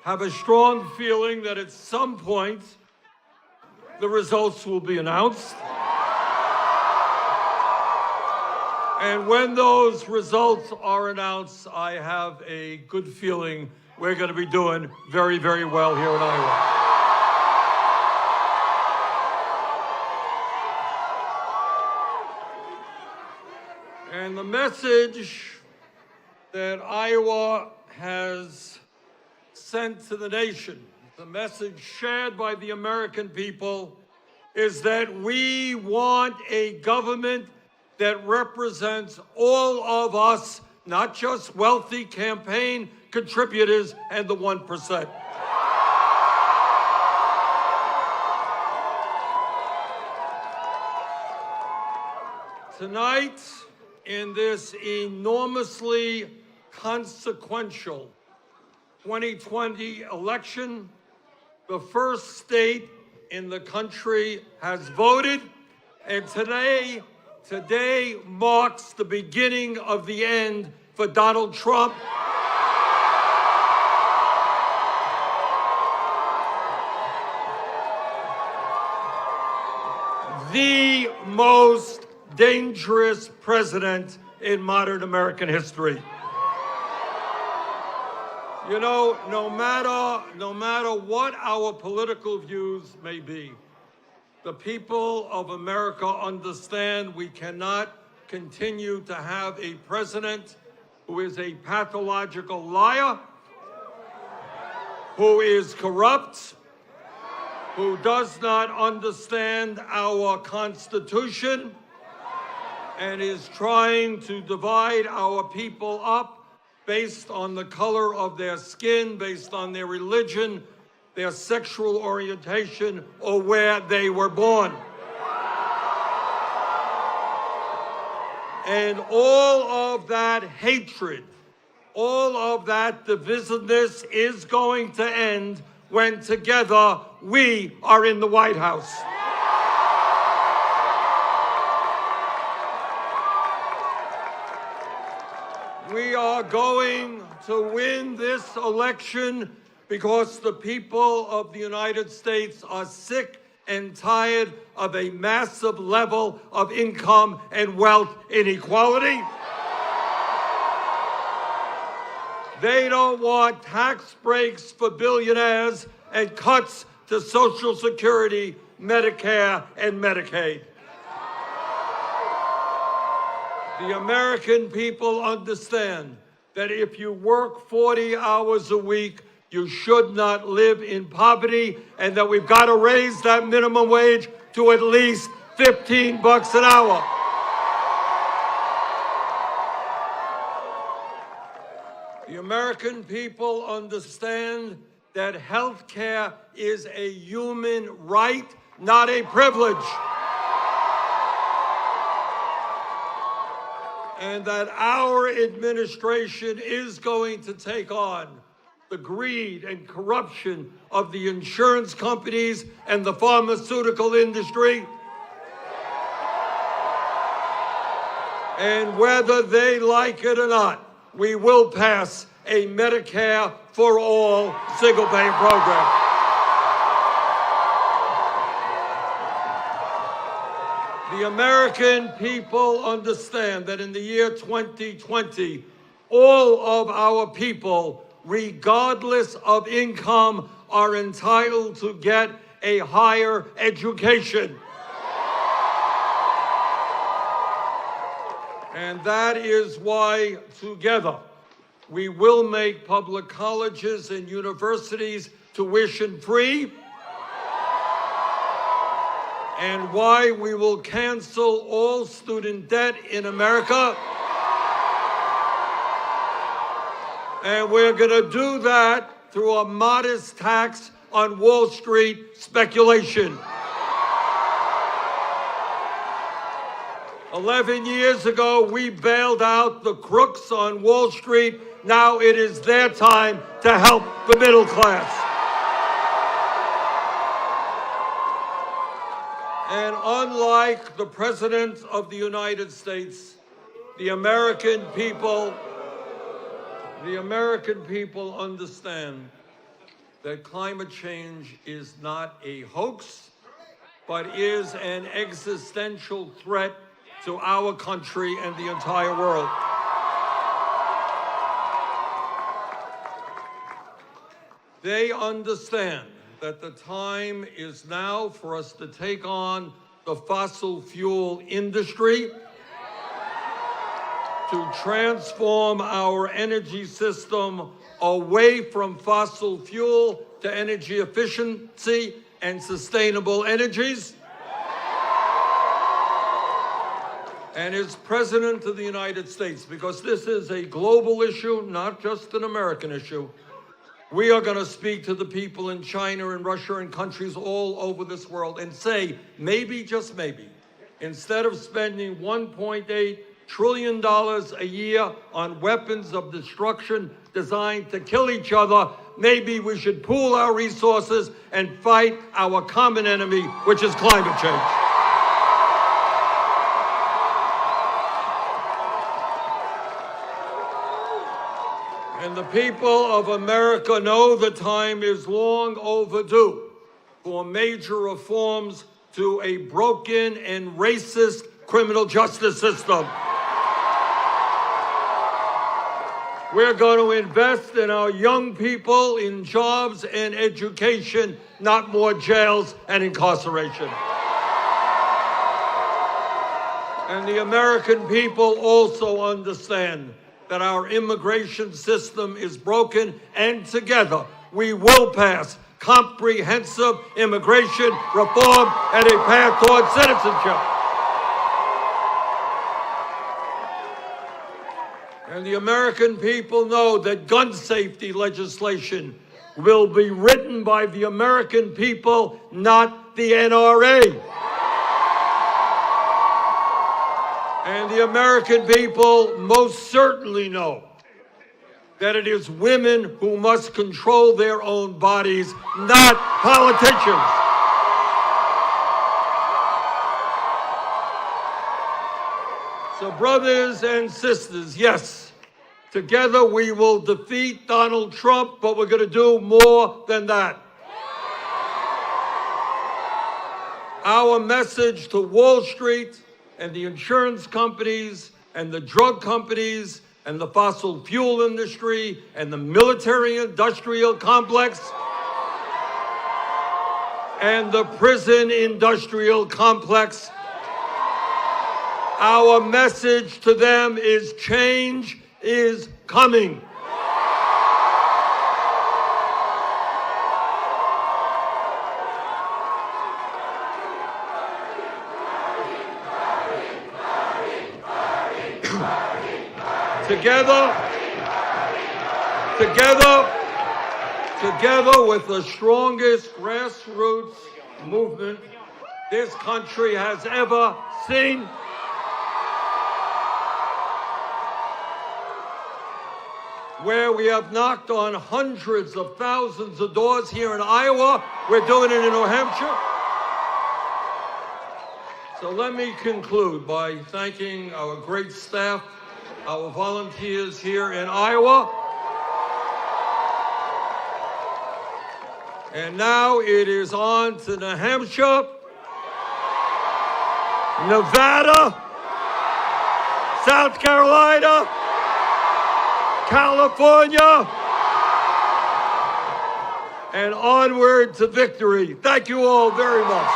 have a strong feeling that at some point the results will be announced. And when those results are announced, I have a good feeling we're going to be doing very, very well here in Iowa. And the message that Iowa has sent to the nation, the message shared by the American people, is that we want a government that represents all of us, not just wealthy campaign contributors and the 1%. Tonight, in this enormously consequential 2020 election, the first state in the country has voted, and today marks the beginning of the end for Donald Trump. The most dangerous president in modern American history. You know, no matter what our political views may be, the people of America understand we cannot continue to have a president who is a pathological liar, who is corrupt, who does not understand our Constitution, and is trying to divide our people up based on the color of their skin, based on their religion, their sexual orientation, or where they were born. And all of that hatred, all of that divisiveness is going to end when together we are in the White House. We are going to win this election because the people of the United States are sick and tired of a massive level of income and wealth inequality. They don't want tax breaks for billionaires and cuts to Social Security, Medicare, and Medicaid. The American people understand that if you work 40 hours a week, you should not live in poverty, and that we've got to raise that minimum wage to at least $15 an hour. The American people understand that health care is a human right, not a privilege. And that our administration is going to take on the greed and corruption of the insurance companies and the pharmaceutical industry. And whether they like it or not, we will pass a Medicare for all single-payer program. The American people understand that in the year 2020, all of our people, regardless of income, are entitled to get a higher education. And that is why, together, we will make public colleges and universities tuition-free, and why we will cancel all student debt in America. And we're going to do that through a modest tax on Wall Street speculation. 11 years ago, we bailed out the crooks on Wall Street. Now it is their time to help the middle class. And unlike the President of the United States, the American people understand that climate change is not a hoax, but is an existential threat to our country and the entire world. They understand that the time is now for us to take on the fossil fuel industry, to transform our energy system away from fossil fuel to energy efficiency and sustainable energies. And as President of the United States, because this is a global issue, not just an American issue, we are going to speak to the people in China and Russia and countries all over this world and say, maybe, just maybe, instead of spending $1.8 trillion a year on weapons of destruction designed to kill each other, maybe we should pool our resources and fight our common enemy, which is climate change. And the people of America know the time is long overdue for major reforms to a broken and racist criminal justice system. We're going to invest in our young people, in jobs and education, not more jails and incarceration. And the American people also understand that our immigration system is broken, and together we will pass comprehensive immigration reform and a path toward citizenship. And the American people know that gun safety legislation will be written by the American people, not the NRA. And the American people most certainly know that it is women who must control their own bodies, not politicians. So, brothers and sisters, yes, together we will defeat Donald Trump, but we're going to do more than that. Our message to Wall Street and the insurance companies and the drug companies and the fossil fuel industry and the military-industrial complex and the prison-industrial complex, our message to them is change is coming. Together with the strongest grassroots movement this country has ever seen, where we have knocked on hundreds of thousands of doors here in Iowa, we're doing it in New Hampshire. So let me conclude by thanking our great staff, our volunteers here in Iowa. And now it is on to New Hampshire, Nevada, South Carolina, California, and onward to victory. Thank you all very much.